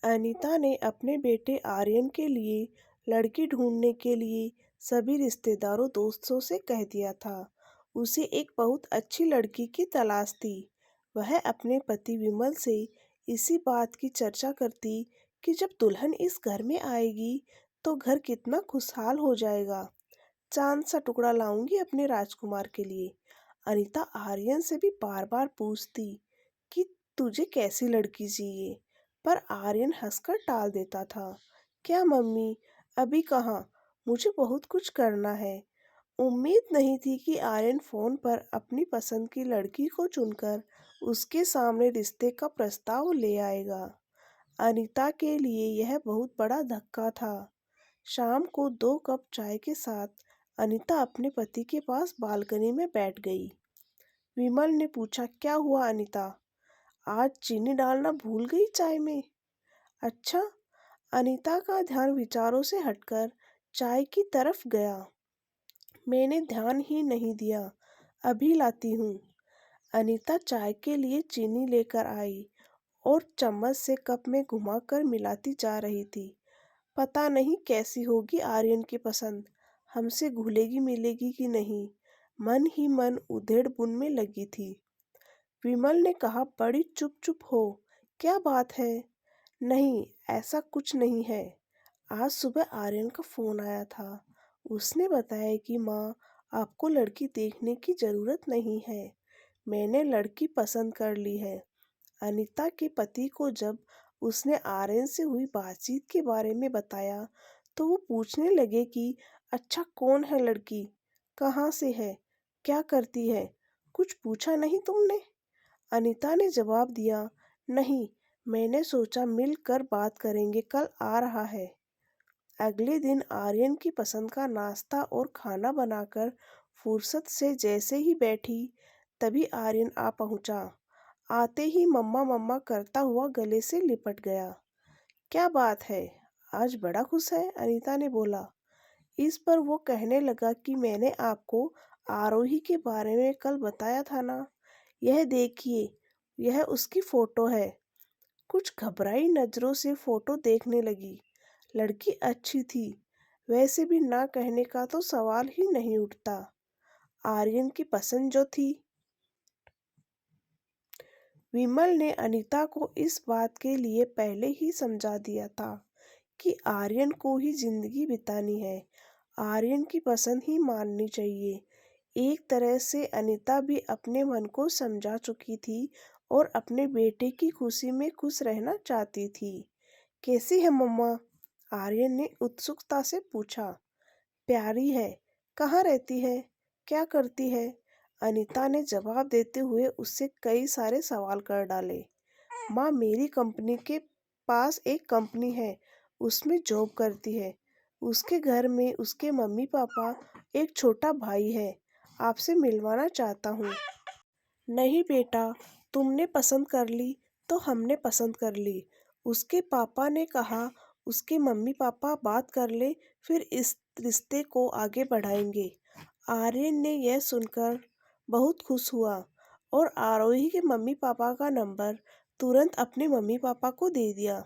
अनीता ने अपने बेटे आर्यन के लिए लड़की ढूंढने के लिए सभी रिश्तेदारों दोस्तों से कह दिया था। उसे एक बहुत अच्छी लड़की की तलाश थी। वह अपने पति विमल से इसी बात की चर्चा करती कि जब दुल्हन इस घर में आएगी तो घर कितना खुशहाल हो जाएगा। चांद सा टुकड़ा लाऊंगी अपने राजकुमार के लिए। अनीता आर्यन से भी बार बार पूछती कि तुझे कैसी लड़की चाहिए, पर आर्यन हंसकर टाल देता था। क्या मम्मी, अभी कहाँ, मुझे बहुत कुछ करना है। उम्मीद नहीं थी कि आर्यन फोन पर अपनी पसंद की लड़की को चुनकर उसके सामने रिश्ते का प्रस्ताव ले आएगा। अनीता के लिए यह बहुत बड़ा धक्का था। शाम को 2 कप चाय के साथ अनीता अपने पति के पास बालकनी में बैठ गई। विमल ने पूछा, क्या हुआ अनीता, आज चीनी डालना भूल गई चाय में? अच्छा। अनीता का ध्यान विचारों से हटकर चाय की तरफ गया। मैंने ध्यान ही नहीं दिया, अभी लाती हूँ। अनीता चाय के लिए चीनी लेकर आई और चम्मच से कप में घुमाकर मिलाती जा रही थी। पता नहीं कैसी होगी आर्यन की पसंद, हमसे घुलेगी मिलेगी कि नहीं। मन ही मन उधेड़ बुन में लगी थी। विमल ने कहा, बड़ी चुप चुप हो, क्या बात है? नहीं, ऐसा कुछ नहीं है। आज सुबह आर्यन का फोन आया था। उसने बताया कि माँ, आपको लड़की देखने की जरूरत नहीं है, मैंने लड़की पसंद कर ली है। अनीता के पति को जब उसने आर्यन से हुई बातचीत के बारे में बताया तो वो पूछने लगे कि अच्छा, कौन है लड़की, कहाँ से है, क्या करती है, कुछ पूछा नहीं तुमने? अनीता ने जवाब दिया, नहीं, मैंने सोचा मिल कर बात करेंगे, कल आ रहा है। अगले दिन आर्यन की पसंद का नाश्ता और खाना बनाकर फुर्सत से जैसे ही बैठी तभी आर्यन आ पहुंचा। आते ही मम्मा मम्मा करता हुआ गले से लिपट गया। क्या बात है, आज बड़ा खुश है, अनीता ने बोला। इस पर वो कहने लगा कि मैंने आपको आरोही के बारे में कल बताया था ना, यह देखिए, यह उसकी फोटो है। कुछ घबराई नजरों से फोटो देखने लगी। लड़की अच्छी थी, वैसे भी ना कहने का तो सवाल ही नहीं उठता। आर्यन की पसंद जो थी। विमल ने अनीता को इस बात के लिए पहले ही समझा दिया था कि आर्यन को ही जिंदगी बितानी है, आर्यन की पसंद ही माननी चाहिए। एक तरह से अनीता भी अपने मन को समझा चुकी थी और अपने बेटे की खुशी में खुश रहना चाहती थी। कैसी है मम्मा? आर्यन ने उत्सुकता से पूछा। प्यारी है। कहाँ रहती है, क्या करती है? अनीता ने जवाब देते हुए उससे कई सारे सवाल कर डाले। माँ, मेरी कंपनी के पास एक कंपनी है, उसमें जॉब करती है। उसके घर में उसके मम्मी पापा, एक छोटा भाई है, आपसे मिलवाना चाहता हूँ। नहीं बेटा, तुमने पसंद कर ली तो हमने पसंद कर ली। उसके पापा ने कहा उसके मम्मी पापा बात कर ले, फिर इस रिश्ते को आगे बढ़ाएंगे। आर्यन ने यह सुनकर बहुत खुश हुआ और आरोही के मम्मी पापा का नंबर तुरंत अपने मम्मी पापा को दे दिया।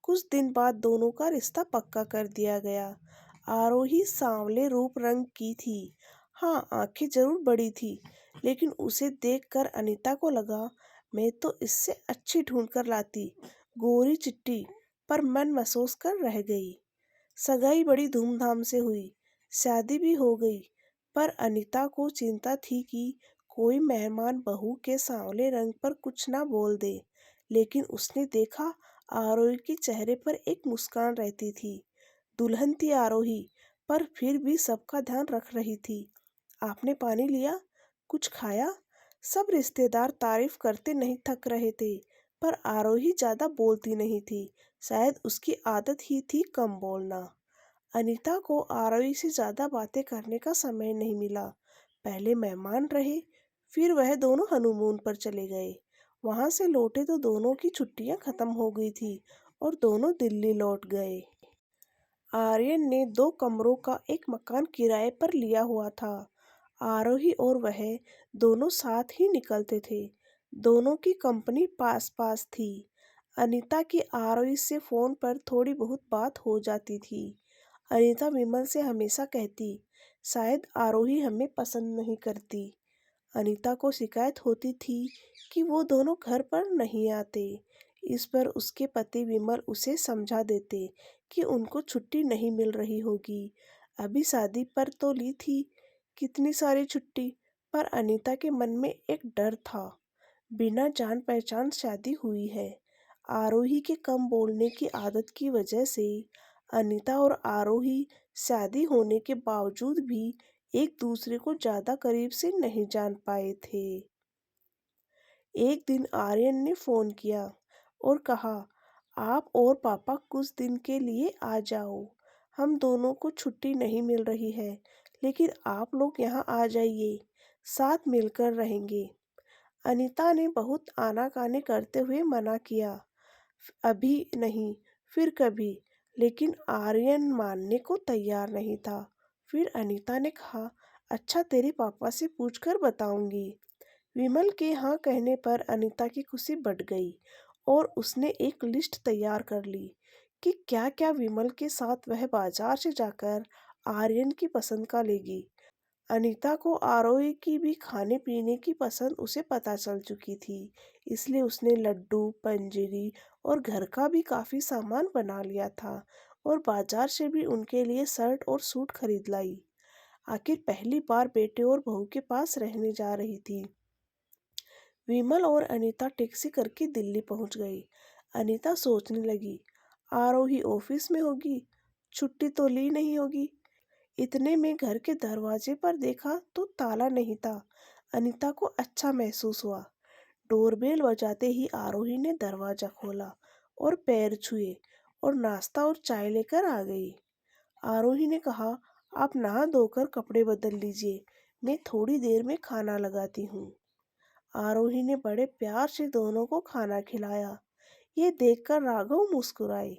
कुछ दिन बाद दोनों का रिश्ता पक्का कर दिया गया। आरोही सांवले रूप रंग की थी। हाँ, आंखें जरूर बड़ी थी, लेकिन उसे देखकर अनीता को लगा मैं तो इससे अच्छी ढूंढ कर लाती। गोरी चिट्टी, पर मन महसूस कर रह गई। सगाई बड़ी धूमधाम से हुई, शादी भी हो गई, पर अनीता को चिंता थी कि कोई मेहमान बहू के सांवले रंग पर कुछ ना बोल दे। लेकिन उसने देखा आरोही के चेहरे पर एक मुस्कान रहती थी। दुल्हन थी आरोही, पर फिर भी सबका ध्यान रख रही थी। आपने पानी लिया, कुछ खाया? सब रिश्तेदार तारीफ करते नहीं थक रहे थे, पर आरोही ज्यादा बोलती नहीं थी। शायद उसकी आदत ही थी कम बोलना। अनीता को आरोही से ज्यादा बातें करने का समय नहीं मिला। पहले मेहमान रहे, फिर वह दोनों हनीमून पर चले गए। वहां से लौटे तो दोनों की छुट्टियां खत्म हो गई थी और दोनों दिल्ली लौट गए। आर्यन ने 2 कमरों का एक मकान किराए पर लिया हुआ था। आरोही और वह दोनों साथ ही निकलते थे। दोनों की कंपनी पास पास थी। अनीता की आरोही से फोन पर थोड़ी बहुत बात हो जाती थी। अनीता विमल से हमेशा कहती, शायद आरोही हमें पसंद नहीं करती। अनीता को शिकायत होती थी कि वो दोनों घर पर नहीं आते। इस पर उसके पति विमल उसे समझा देते कि उनको छुट्टी नहीं मिल रही होगी। अभी शादी पर तो ली थी कितनी सारी छुट्टी, पर अनीता के मन में एक डर था। बिना जान पहचान शादी हुई है। आरोही के कम बोलने की आदत की वजह से अनीता और आरोही शादी होने के बावजूद भी एक दूसरे को ज्यादा करीब से नहीं जान पाए थे। एक दिन आर्यन ने फोन किया और कहा, आप और पापा कुछ दिन के लिए आ जाओ। हम दोनों को छुट्टी नहीं मिल रही है, लेकिन आप लोग यहाँ आ जाइए, साथ मिलकर रहेंगे। अनीता ने बहुत आनाकानी करते हुए मना किया, अभी नहीं, फिर कभी। लेकिन आर्यन मानने को तैयार नहीं था। फिर अनीता ने कहा, अच्छा तेरे पापा से पूछकर बताऊंगी। विमल के हाँ कहने पर अनीता की खुशी बढ़ गई और उसने एक लिस्ट तैयार कर ली कि क्या क्या विमल के साथ वह बाजार से जाकर आर्यन की पसंद का लेगी। अनीता को आरोही की भी खाने पीने की पसंद उसे पता चल चुकी थी, इसलिए उसने लड्डू, पंजीरी और घर का भी काफी सामान बना लिया था और बाजार से भी उनके लिए शर्ट और सूट खरीद लाई। आखिर पहली बार बेटे और बहू के पास रहने जा रही थी। विमल और अनीता टैक्सी करके दिल्ली पहुंच गई। अनीता सोचने लगी, आरोही ऑफिस में होगी, छुट्टी तो ली नहीं होगी। इतने में घर के दरवाजे पर देखा तो ताला नहीं था। अनीता को अच्छा महसूस हुआ। डोरबेल बजाते ही आरोही ने दरवाजा खोला और पैर छुए और नाश्ता और चाय लेकर आ गई। आरोही ने कहा, आप नहा धोकर कपड़े बदल लीजिए, मैं थोड़ी देर में खाना लगाती हूँ। आरोही ने बड़े प्यार से दोनों को खाना खिलाया। ये देखकर राघव मुस्कुराए।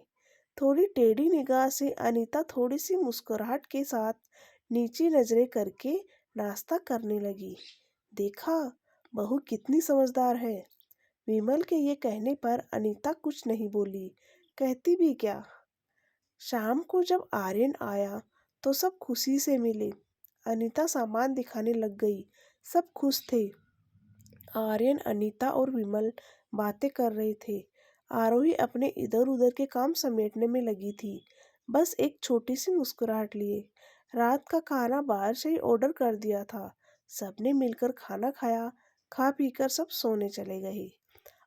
थोड़ी टेढ़ी निगाह से अनीता थोड़ी सी मुस्कुराहट के साथ नीची नजरें करके नाश्ता करने लगी। देखा, बहू कितनी समझदार है। विमल के ये कहने पर अनीता कुछ नहीं बोली, कहती भी क्या। शाम को जब आर्यन आया तो सब खुशी से मिले। अनीता सामान दिखाने लग गई। सब खुश थे। आर्यन, अनीता और विमल बातें कर रहे थे। आरोही अपने इधर उधर के काम समेटने में लगी थी, बस एक छोटी सी मुस्कुराहट लिए। रात का खाना बाहर से ही ऑर्डर कर दिया था। सबने मिलकर खाना खाया। खा पीकर सब सोने चले गए।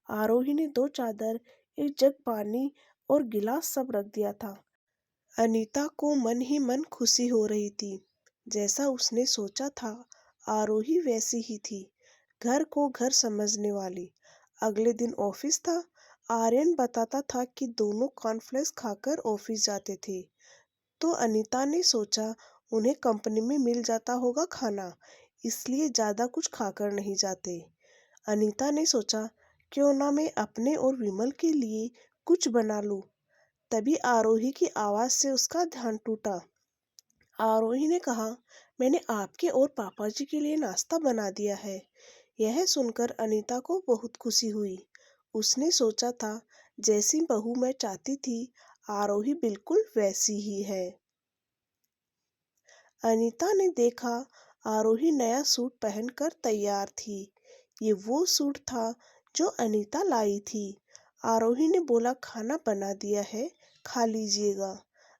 आरोही ने 2 चादर, एक जग पानी और गिलास सब रख दिया था। अनीता को मन ही मन खुशी हो रही थी। जैसा उसने सोचा था, आरोही वैसी ही थी, घर को घर समझने वाली। अगले दिन ऑफिस था। आर्यन बताता था कि दोनों कॉर्नफ्लेक्स खाकर ऑफिस जाते थे, तो अनीता ने सोचा उन्हें कंपनी में मिल जाता होगा खाना, इसलिए ज्यादा कुछ खाकर नहीं जाते। अनीता ने सोचा, क्यों ना मैं अपने और विमल के लिए कुछ बना लूं। तभी आरोही की आवाज से उसका ध्यान टूटा। आरोही ने कहा, मैंने आपके और पापा जी के लिए नाश्ता बना दिया है। यह सुनकर अनीता को बहुत खुशी हुई। उसने सोचा था, जैसी बहू मैं चाहती थी, आरोही बिल्कुल वैसी ही है। अनीता ने देखा, आरोही नया सूट पहनकर तैयार थी। ये वो सूट था जो अनीता लाई थी। आरोही ने बोला, खाना बना दिया है, खा लीजिएगा।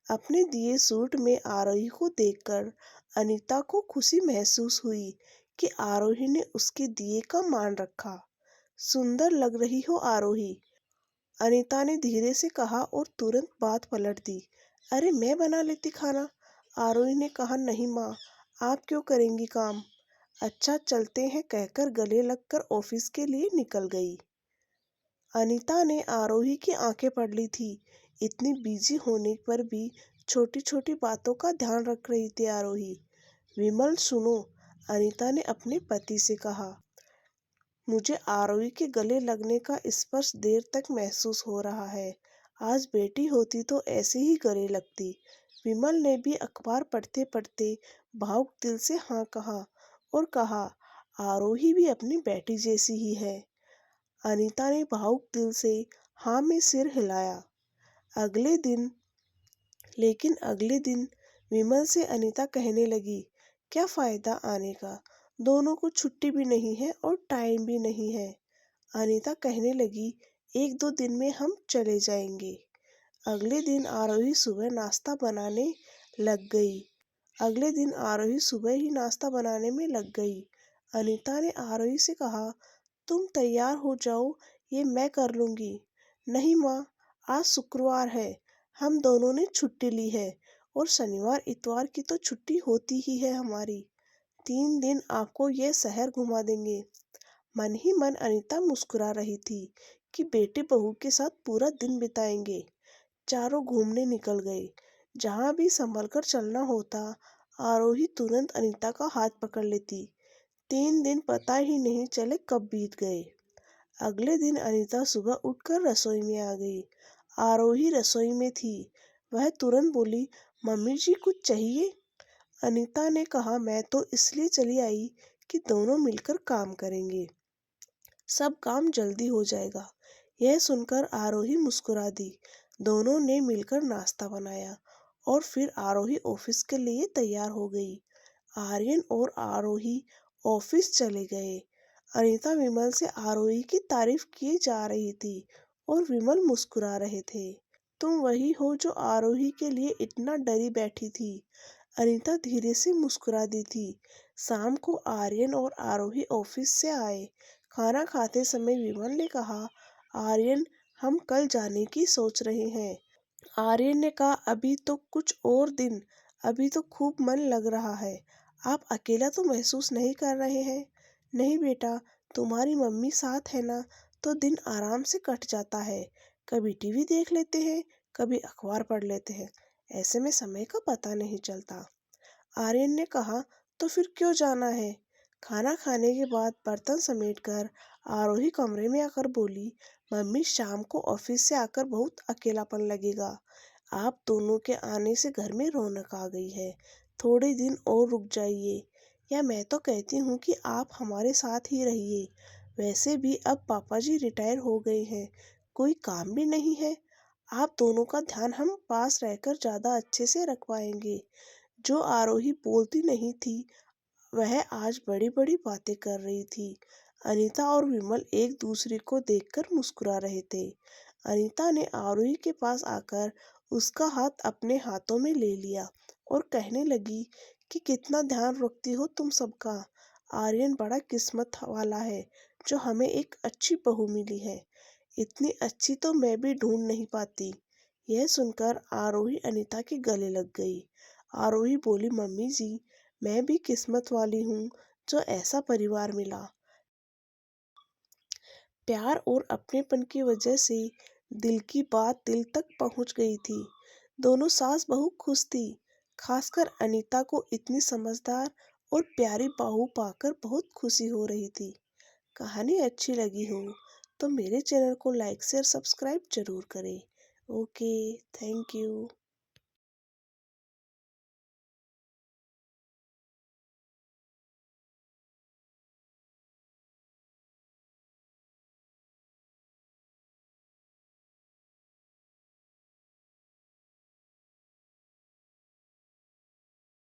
अपने दिए सूट में आरोही को देखकर अनीता को खुशी महसूस हुई कि आरोही ने उसके दिए का मान रखा। सुंदर लग रही हो आरोही, अनीता ने धीरे से कहा और तुरंत बात पलट दी। अरे मैं बना लेती खाना। आरोही ने कहा, नहीं माँ, आप क्यों करेंगी काम। अच्छा चलते हैं कहकर गले लगकर ऑफिस के लिए निकल गई। अनीता ने आरोही की आंखें पढ़ ली थी। इतनी बिजी होने पर भी छोटी छोटी बातों का ध्यान रख रही थी आरोही। विमल सुनो, अनीता ने अपने पति से कहा, मुझे आरोही के गले लगने का स्पर्श देर तक महसूस हो रहा है। आज बेटी होती तो ऐसे ही गले लगती। विमल ने भी अखबार पढ़ते पढ़ते भावुक दिल से हाँ कहा और कहा, आरोही भी अपनी बेटी जैसी ही है। अनीता ने भावुक दिल से हाँ में सिर हिलाया। अगले दिन विमल से अनीता कहने लगी, क्या फायदा आने का, दोनों को छुट्टी भी नहीं है और टाइम भी नहीं है। अनीता कहने लगी, एक दो दिन में हम चले जाएंगे। अगले दिन आरोही सुबह नाश्ता बनाने लग गई। नाश्ता बनाने में लग गई। अनीता ने आरोही से कहा, तुम तैयार हो जाओ, ये मैं कर लूंगी। नहीं माँ, आज शुक्रवार है, हम दोनों ने छुट्टी ली है और शनिवार इतवार की तो छुट्टी होती ही है हमारी। 3 दिन आपको ये शहर घुमा देंगे। मन ही मन अनीता मुस्कुरा रही थी कि बेटे बहू के साथ पूरा दिन बिताएंगे। चारों घूमने निकल गए। जहां भी संभल कर चलना होता, आरोही तुरंत अनीता का हाथ पकड़ लेती। 3 दिन पता ही नहीं चले कब बीत गए। अगले दिन अनीता सुबह उठकर रसोई में आ गई। आरोही रसोई में थी। वह तुरंत बोली, मम्मी जी कुछ चाहिए? अनीता ने कहा, मैं तो इसलिए चली आई कि दोनों मिलकर काम करेंगे, सब काम जल्दी हो जाएगा। यह सुनकर आरोही मुस्कुरा दी। दोनों ने मिलकर नाश्ता बनाया और फिर आरोही ऑफिस के लिए तैयार हो गई। आर्यन और आरोही ऑफिस चले गए। अनीता विमल से आरोही की तारीफ की जा रही थी और विमल मुस्कुरा रहे थे। तुम वही हो जो आरोही के लिए इतना डरी बैठी थी। अनीता धीरे से मुस्कुरा दी थी। शाम को आर्यन और आरोही ऑफिस से आए। खाना खाते समय विमल ने कहा, आर्यन, हम कल जाने की सोच रहे हैं। आर्यन ने कहा, अभी तो कुछ और दिन, अभी तो खूब मन लग रहा है। आप अकेला तो महसूस नहीं कर रहे हैं? नहीं बेटा, तुम्हारी मम्मी साथ है ना, तो दिन आराम से कट जाता है। कभी टीवी देख लेते हैं, कभी अखबार पढ़ लेते हैं। ऐसे में समय का पता नहीं चलता। आर्यन ने कहा, तो फिर क्यों जाना है? खाना खाने के बाद बर्तन समेटकर आरोही कमरे में आकर बोली, मम्मी शाम को ऑफिस से आकर बहुत अकेलापन लगेगा। आप दोनों के आने से घर में रौनक आ गई है। थोड़े दिन और रुक जाइए, या मैं तो कहती हूँ कि आप हमारे साथ ही रहिए। वैसे भी अब पापा जी रिटायर हो गए हैं, कोई काम भी नहीं है। आप दोनों का ध्यान हम पास रहकर ज़्यादा अच्छे से रख पाएंगे। जो आरोही बोलती नहीं थी, वह आज बड़ी बड़ी बातें कर रही थी। अनीता और विमल एक दूसरे को देखकर मुस्कुरा रहे थे। अनीता ने आरोही के पास आकर उसका हाथ अपने हाथों में ले लिया और कहने लगी कि कितना ध्यान रखती हो तुम सबका। आर्यन बड़ा किस्मत वाला है जो हमें एक अच्छी बहू मिली है। इतनी अच्छी तो मैं भी ढूंढ नहीं पाती। यह सुनकर आरोही अनीता के गले लग गई। आरोही बोली, मम्मी जी, मैं भी किस्मत वाली हूँ जो ऐसा परिवार मिला। प्यार और अपनेपन की वजह से दिल की बात दिल तक पहुँच गई थी। दोनों सास बहू खुश थी। खासकर अनीता को इतनी समझदार और प्यारी बहू पाकर बहुत खुशी हो रही थी। कहानी अच्छी लगी हो तो मेरे चैनल को लाइक शेयर सब्सक्राइब जरूर करें। Okay, thank you.